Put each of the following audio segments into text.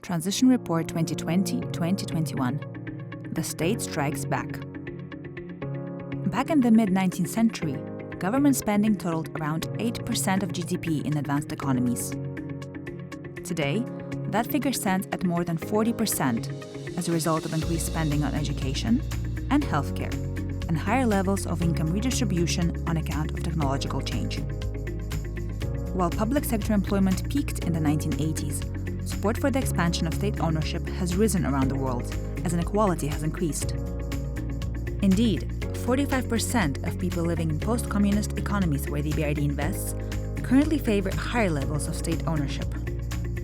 Transition Report 2020-2021. The state strikes back. Back in the mid-19th century, government spending totaled around 8% of GDP in advanced economies. Today, that figure stands at more than 40% as a result of increased spending on education and healthcare, and higher levels of income redistribution on account of technological change. While public sector employment peaked in the 1980s, support for the expansion of state ownership has risen around the world as inequality has increased. Indeed, 45% of people living in post-communist economies where the EBRD invests currently favor higher levels of state ownership.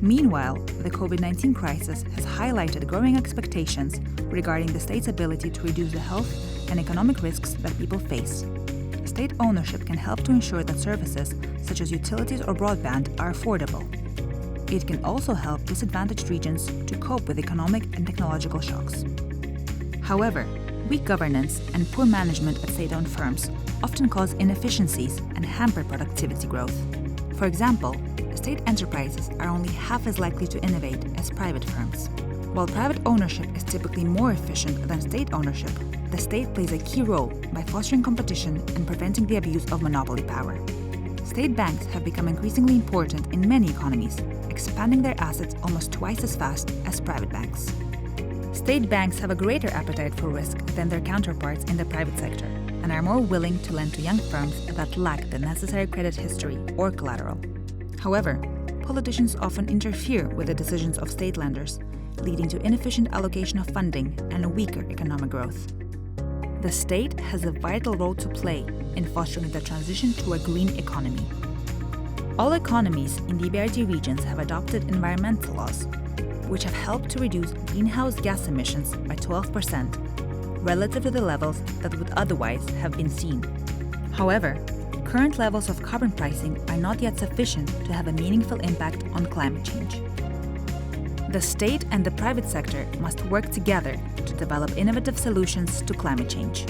Meanwhile, the COVID-19 crisis has highlighted growing expectations regarding the state's ability to reduce the health and economic risks that people face. State ownership can help to ensure that services such as utilities or broadband are affordable. It can also help disadvantaged regions to cope with economic and technological shocks. However, weak governance and poor management at state-owned firms often cause inefficiencies and hamper productivity growth. For example, state enterprises are only half as likely to innovate as private firms. While private ownership is typically more efficient than state ownership, the state plays a key role by fostering competition and preventing the abuse of monopoly power. State banks have become increasingly important in many economies, expanding their assets almost twice as fast as private banks. State banks have a greater appetite for risk than their counterparts in the private sector and are more willing to lend to young firms that lack the necessary credit history or collateral. However, politicians often interfere with the decisions of state lenders, leading to inefficient allocation of funding and a weaker economic growth. The state has a vital role to play in fostering the transition to a green economy. All economies in the EBRD regions have adopted environmental laws, which have helped to reduce greenhouse gas emissions by 12%, relative to the levels that would otherwise have been seen. However, current levels of carbon pricing are not yet sufficient to have a meaningful impact on climate change. The state and the private sector must work together to develop innovative solutions to climate change.